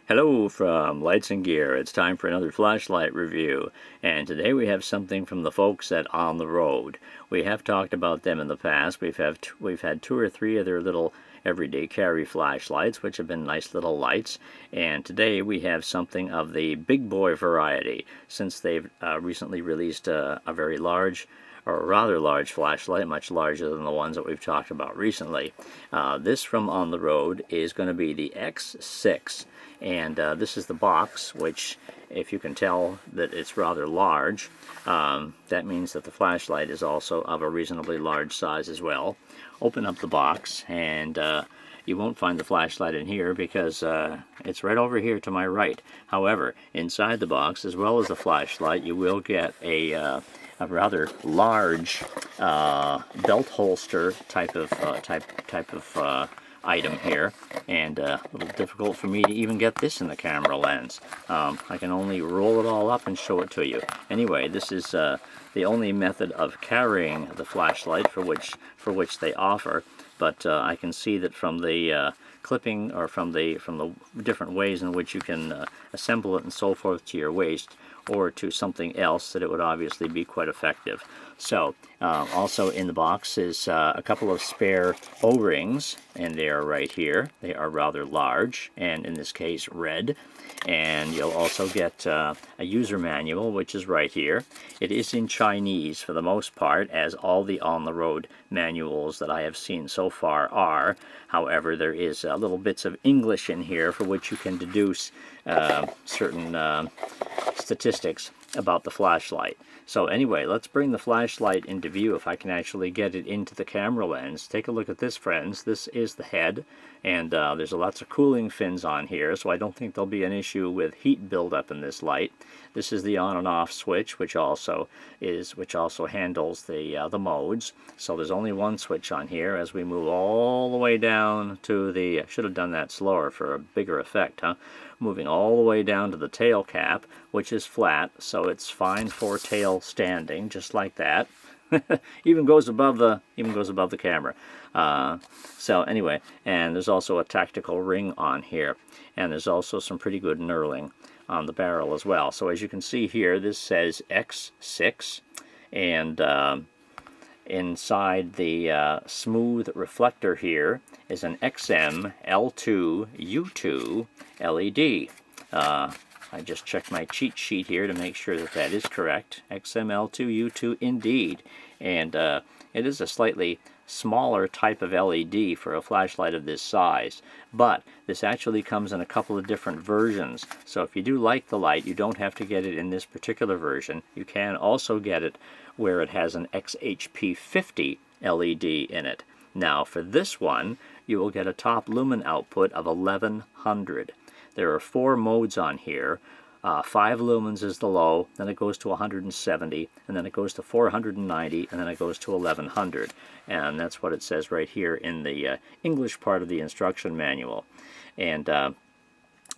Hello from Lights and Gear. It's time for another flashlight review, and today we have something from the folks at On the Road. We have talked about them in the past. We've had two or three of their little everyday carry flashlights, which have been nice little lights, and today we have something of the big boy variety, since they've recently released a very large or a rather large flashlight, much larger than the ones that we've talked about recently. This from On the Road is going to be the X6. And this is the box, which, if you can tell that it's rather large, that means that the flashlight is also of a reasonably large size as well. Open up the box, and you won't find the flashlight in here because it's right over here to my right. However, inside the box, as well as the flashlight, you will get a rather large belt holster type of item here, and a little difficult for me to even get this in the camera lens. I can only roll it all up and show it to you. Anyway, this is the only method of carrying the flashlight for which they offer, but I can see that from the clipping, or from the different ways in which you can assemble it and so forth to your waist or to something else, that it would obviously be quite effective. So also in the box is a couple of spare O-rings, and they are right here. They are rather large, and in this case red. And you'll also get a user manual, which is right here. It is in Chinese for the most part, as all the on-the-road manuals that I have seen so far are. However, there is little bits of English in here for which you can deduce certain statistics about the flashlight. So anyway, let's bring the flashlight into view if I can actually get it into the camera lens. Take a look at this, friends. This is the head, and there's lots of cooling fins on here, so I don't think there'll be an issue with heat buildup in this light. This is the on and off switch, which also handles the modes. So there's only one switch on here. As we move all the way down to the, I should have done that slower for a bigger effect, huh? Moving all the way down to the tail cap, which is flat, so it's fine for tail standing, just like that. even goes above the camera. So anyway, and there's also a tactical ring on here, and there's also some pretty good knurling on the barrel as well. So as you can see here, this says X6, and inside the smooth reflector here is an XM-L2 U2 LED. I just checked my cheat sheet here to make sure that that is correct. XM-L2 U2 indeed. And it is a slightly smaller type of LED for a flashlight of this size. But this actually comes in a couple of different versions. So if you do like the light, you don't have to get it in this particular version. You can also get it where it has an XHP50 LED in it. Now for this one, you will get a top lumen output of 1100. There are 4 modes on here. 5 lumens is the low, then it goes to 170, and then it goes to 490, and then it goes to 1100. And that's what it says right here in the English part of the instruction manual. And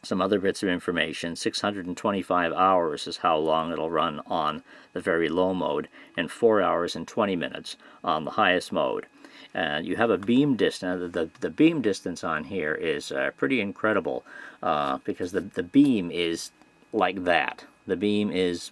some other bits of information: 625 hours is how long it'll run on the very low mode, and 4 hours and 20 minutes on the highest mode. And you have a beam distance. The beam distance on here is pretty incredible, because the beam is like that. The beam is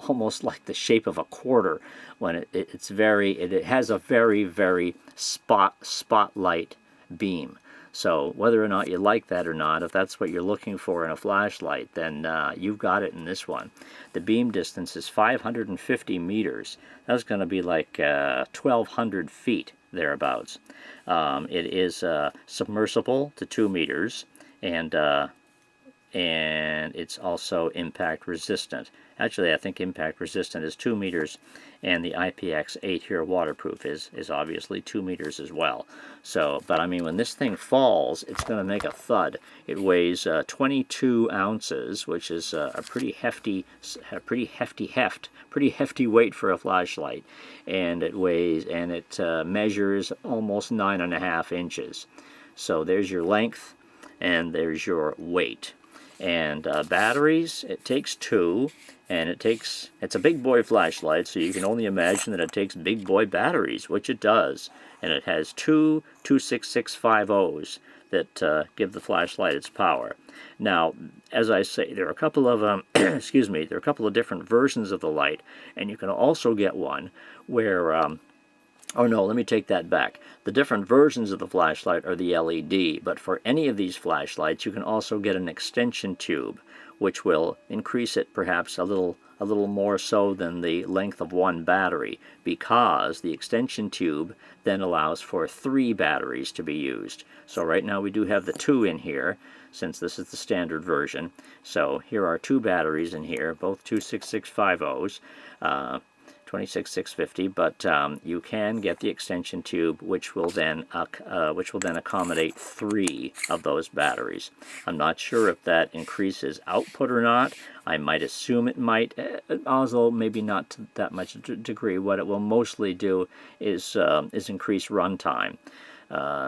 almost like the shape of a quarter when it has a very spotlight beam. So whether or not you like that or not, if that's what you're looking for in a flashlight, then you've got it in this one. The beam distance is 550 meters. That's going to be like 1,200 feet thereabouts. It is submersible to 2 meters, and it's also impact resistant. Actually, I think impact resistant is 2 meters, and the IPX8 here waterproof is obviously 2 meters as well. So, but I mean, when this thing falls, it's going to make a thud. It weighs 22 ounces, which is a pretty hefty weight for a flashlight, and it measures almost 9.5 inches. So there's your length, and there's your weight. And batteries, it takes 2, and it's a big boy flashlight, so you can only imagine that it takes big boy batteries, which it does. And it has two 26650s that give the flashlight its power. Now, as I say, there are a couple of excuse me, there are a couple of different versions of the light, and you can also get one where oh no, let me take that back. The different versions of the flashlight are the LED, but for any of these flashlights you can also get an extension tube, which will increase it perhaps a little more so than the length of one battery, because the extension tube then allows for 3 batteries to be used. So right now we do have the 2 in here, since this is the standard version. So here are 2 batteries in here, both 26650s. 26650, but you can get the extension tube, which will then accommodate 3 of those batteries. I'm not sure if that increases output or not. I might assume it might, although maybe not to that much degree. What it will mostly do is increase runtime.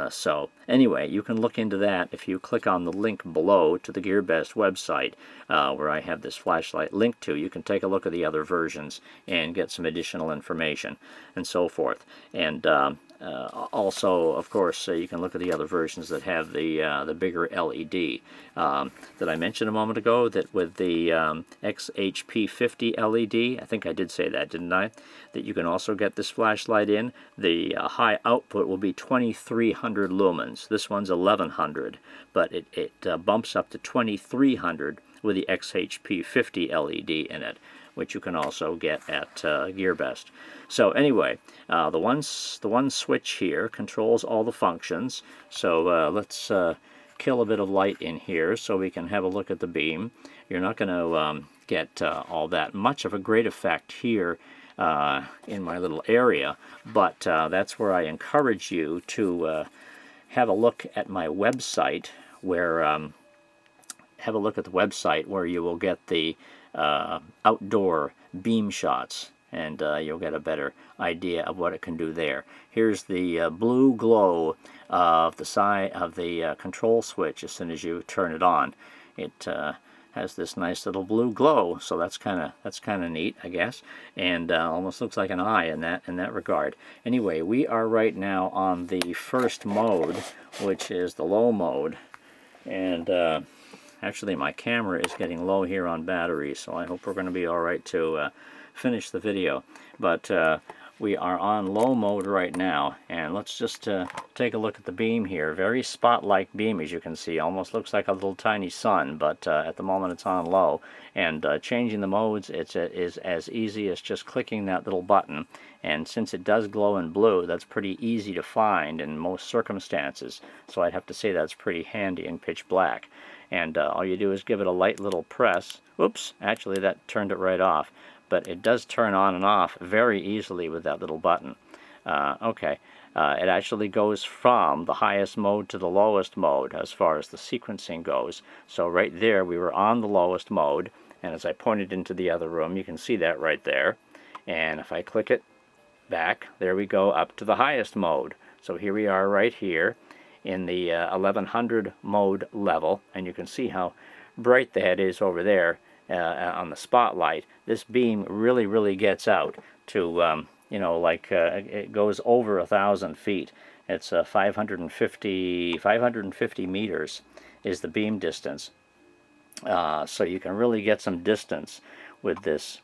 So anyway, you can look into that if you click on the link below to the GearBest website, where I have this flashlight linked to. You can take a look at the other versions and get some additional information and so forth. And also, of course, you can look at the other versions that have the bigger LED that I mentioned a moment ago, that with the XHP50 LED, I think I did say that, didn't I? That you can also get this flashlight in. The high output will be 2300 lumens. This one's 1100, but it bumps up to 2300 with the XHP50 LED in it, which you can also get at GearBest. So anyway, the one switch here controls all the functions. So let's kill a bit of light in here so we can have a look at the beam. You're not going to get all that much of a great effect here in my little area, but that's where I encourage you to have a look at my website, where you will get the outdoor beam shots, and you'll get a better idea of what it can do there. Here's the blue glow of the side of the control switch. As soon as you turn it on, it has this nice little blue glow, so that's kind of neat, I guess, and almost looks like an eye in that regard. Anyway, we are right now on the first mode, which is the low mode, and actually my camera is getting low here on battery, so I hope we're going to be alright to finish the video. But we are on low mode right now, and let's just take a look at the beam here. Very spot-like beam, as you can see. Almost looks like a little tiny sun, but at the moment it's on low. And changing the modes is as easy as just clicking that little button. And since it does glow in blue, that's pretty easy to find in most circumstances. So I'd have to say that's pretty handy in pitch black. And all you do is give it a light little press. Oops, actually that turned it right off. But it does turn on and off very easily with that little button. Okay, it actually goes from the highest mode to the lowest mode as far as the sequencing goes. So right there we were on the lowest mode, and as I pointed into the other room, you can see that right there. And if I click it back, there we go up to the highest mode. So here we are right here in the 1100 mode level, and you can see how bright that is over there on the spotlight. This beam really gets out to you know, like it goes over 1,000 feet. It's 550 meters is the beam distance. So you can really get some distance with this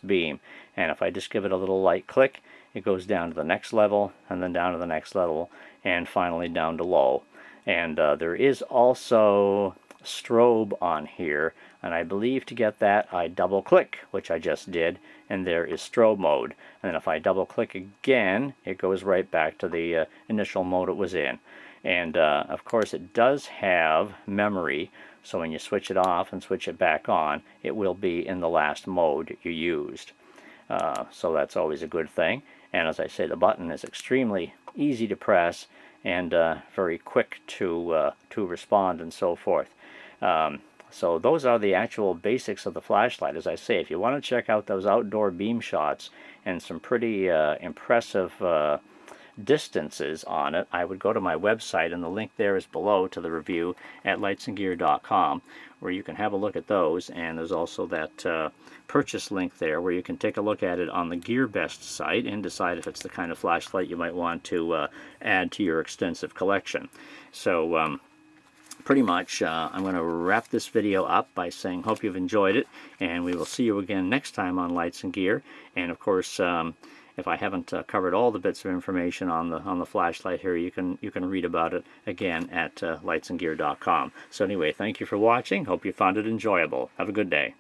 beam. And if I just give it a little light click, it goes down to the next level, and then down to the next level, and finally down to low. And there is also strobe on here, and I believe to get that I double click, which I just did, and there is strobe mode. And then if I double click again, it goes right back to the initial mode it was in. And of course it does have memory, so when you switch it off and switch it back on, it will be in the last mode you used. So that's always a good thing. And as I say, the button is extremely easy to press and very quick to respond and so forth. So those are the actual basics of the flashlight. As I say, if you want to check out those outdoor beam shots and some pretty impressive distances on it, I would go to my website, and the link there is below to the review at lightsandgear.com, where you can have a look at those. And there's also that purchase link there where you can take a look at it on the GearBest site and decide if it's the kind of flashlight you might want to add to your extensive collection. So pretty much I'm going to wrap this video up by saying hope you've enjoyed it, and we will see you again next time on Lights and Gear. And of course, if I haven't covered all the bits of information on the flashlight here, you can read about it again at lightsandgear.com. So anyway, thank you for watching. Hope you found it enjoyable. Have a good day.